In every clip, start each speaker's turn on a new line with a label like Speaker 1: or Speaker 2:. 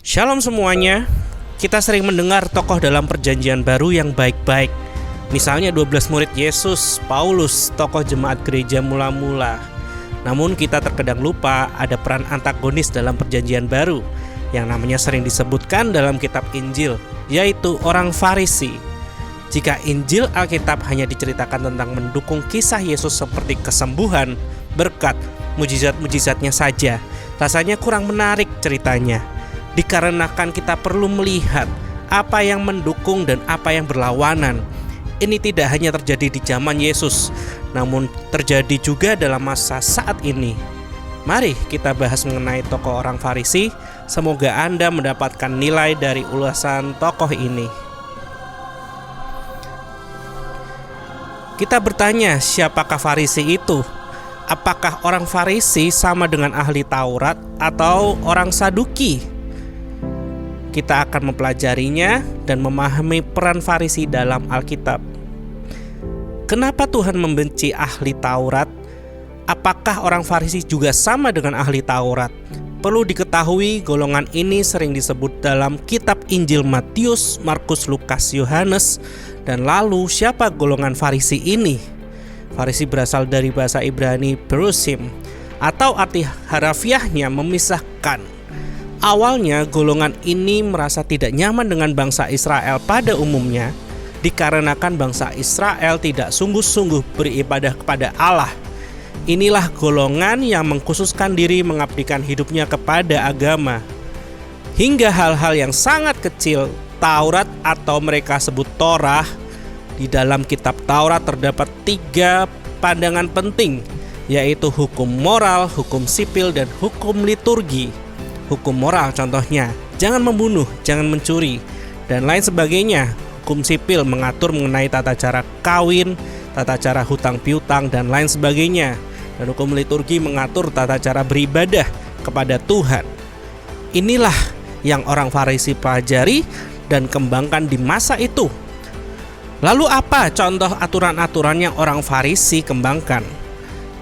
Speaker 1: Shalom semuanya. Kita sering mendengar tokoh dalam perjanjian baru yang baik-baik. Misalnya 12 murid Yesus, Paulus, tokoh jemaat gereja mula-mula. Namun kita terkadang lupa ada peran antagonis dalam perjanjian baru yang namanya sering disebutkan dalam kitab Injil, yaitu orang Farisi. Jika Injil Alkitab hanya diceritakan tentang mendukung kisah Yesus seperti kesembuhan, berkat, mujizat-mujizatnya saja, rasanya kurang menarik ceritanya. Dikarenakan kita perlu melihat apa yang mendukung dan apa yang berlawanan. Ini tidak hanya terjadi di zaman Yesus, namun terjadi juga dalam masa saat ini. Mari kita bahas mengenai tokoh orang Farisi. Semoga Anda mendapatkan nilai dari ulasan tokoh ini. Kita bertanya, siapakah Farisi itu? Apakah orang Farisi sama dengan ahli Taurat atau orang Saduki? Kita akan mempelajarinya dan memahami peran Farisi dalam Alkitab. Kenapa Tuhan membenci ahli Taurat? Apakah orang Farisi juga sama dengan ahli Taurat? Perlu diketahui, golongan ini sering disebut dalam kitab Injil Matius, Markus, Lukas, Yohanes. Dan lalu siapa golongan Farisi ini? Farisi berasal dari bahasa Ibrani berusim, atau arti harafiahnya memisahkan. Awalnya golongan ini merasa tidak nyaman dengan bangsa Israel pada umumnya, dikarenakan bangsa Israel tidak sungguh-sungguh beribadah kepada Allah. Inilah golongan yang mengkhususkan diri mengabdikan hidupnya kepada agama. Hingga hal-hal yang sangat kecil, Taurat atau mereka sebut Torah, di dalam kitab Taurat terdapat 3 pandangan penting, yaitu hukum moral, hukum sipil, dan hukum liturgi. Hukum moral contohnya, jangan membunuh, jangan mencuri, dan lain sebagainya. Hukum sipil mengatur mengenai tata cara kawin, tata cara hutang piutang, dan lain sebagainya. Dan hukum liturgi mengatur tata cara beribadah kepada Tuhan. Inilah yang orang Farisi pelajari dan kembangkan di masa itu. Lalu apa contoh aturan-aturan yang orang Farisi kembangkan?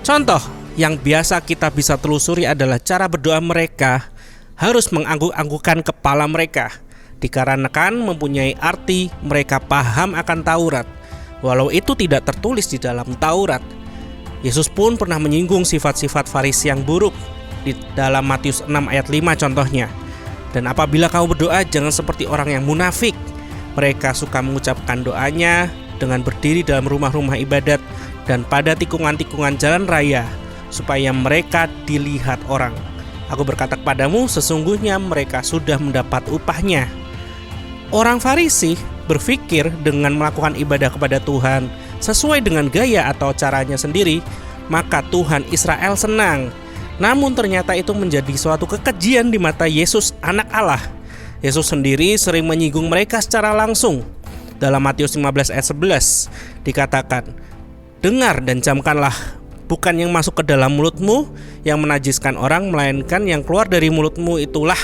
Speaker 1: Contoh yang biasa kita bisa telusuri adalah cara berdoa mereka harus mengangguk-anggukkan kepala mereka, dikarenakan mempunyai arti mereka paham akan Taurat, walau itu tidak tertulis di dalam Taurat. Yesus pun pernah menyinggung sifat-sifat Farisi yang buruk di dalam Matius 6 ayat 5 contohnya. Dan apabila kamu berdoa, jangan seperti orang yang munafik. Mereka suka mengucapkan doanya dengan berdiri dalam rumah-rumah ibadat dan pada tikungan-tikungan jalan raya, supaya mereka dilihat orang. Aku berkata kepadamu, sesungguhnya mereka sudah mendapat upahnya. Orang Farisi berpikir dengan melakukan ibadah kepada Tuhan sesuai dengan gaya atau caranya sendiri, maka Tuhan Israel senang. Namun ternyata itu menjadi suatu kekejian di mata Yesus, anak Allah. Yesus sendiri sering menyinggung mereka secara langsung. Dalam Matius 15 ayat 11 dikatakan, dengar dan camkanlah, bukan yang masuk ke dalam mulutmu yang menajiskan orang, melainkan yang keluar dari mulutmu itulah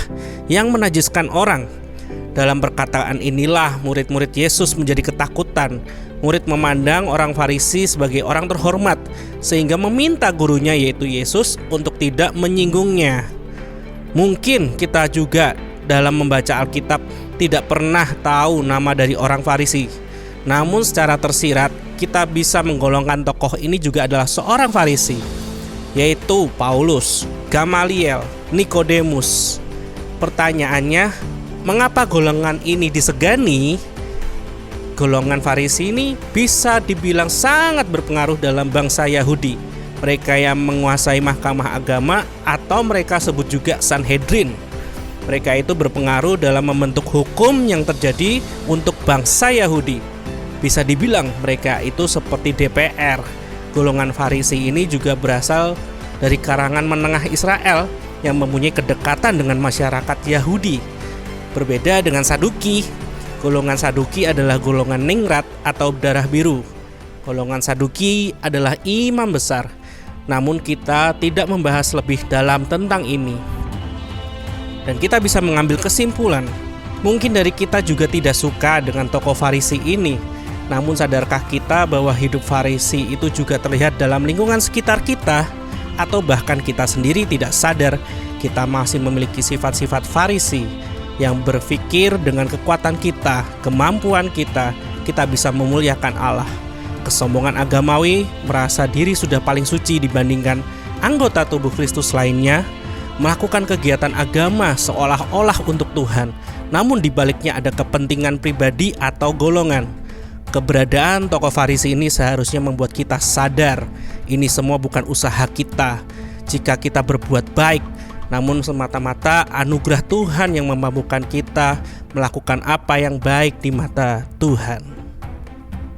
Speaker 1: yang menajiskan orang. Dalam perkataan inilah murid-murid Yesus menjadi ketakutan. Murid memandang orang Farisi sebagai orang terhormat, sehingga meminta gurunya yaitu Yesus untuk tidak menyinggungnya. Mungkin kita juga dalam membaca Alkitab tidak pernah tahu nama dari orang Farisi. Namun secara tersirat kita bisa menggolongkan tokoh ini juga adalah seorang Farisi, yaitu Paulus, Gamaliel, Nikodemus. Pertanyaannya, mengapa golongan ini disegani? Golongan Farisi ini bisa dibilang sangat berpengaruh dalam bangsa Yahudi. Mereka yang menguasai mahkamah agama atau mereka sebut juga Sanhedrin. Mereka itu berpengaruh dalam membentuk hukum yang terjadi untuk bangsa Yahudi. Bisa dibilang mereka itu seperti DPR. Golongan Farisi ini juga berasal dari karangan menengah Israel yang mempunyai kedekatan dengan masyarakat Yahudi. Berbeda dengan Saduki. Golongan Saduki adalah golongan ningrat atau darah biru. Golongan Saduki adalah imam besar. Namun kita tidak membahas lebih dalam tentang ini. Dan kita bisa mengambil kesimpulan, mungkin dari kita juga tidak suka dengan tokoh Farisi ini. Namun sadarkah kita bahwa hidup Farisi itu juga terlihat dalam lingkungan sekitar kita? Atau bahkan kita sendiri tidak sadar kita masih memiliki sifat-sifat Farisi, yang berpikir dengan kekuatan kita, kemampuan kita bisa memuliakan Allah. Kesombongan agamawi merasa diri sudah paling suci dibandingkan anggota tubuh Kristus lainnya, melakukan kegiatan agama seolah-olah untuk Tuhan, namun di baliknya ada kepentingan pribadi atau golongan. Keberadaan tokoh Farisi ini seharusnya membuat kita sadar ini semua bukan usaha kita jika kita berbuat baik, namun semata-mata anugerah Tuhan yang memampukan kita melakukan apa yang baik di mata Tuhan.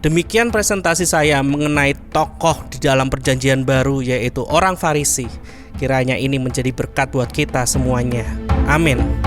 Speaker 1: Demikian presentasi saya mengenai tokoh di dalam Perjanjian Baru, yaitu orang Farisi. Kiranya ini menjadi berkat buat kita semuanya. Amin.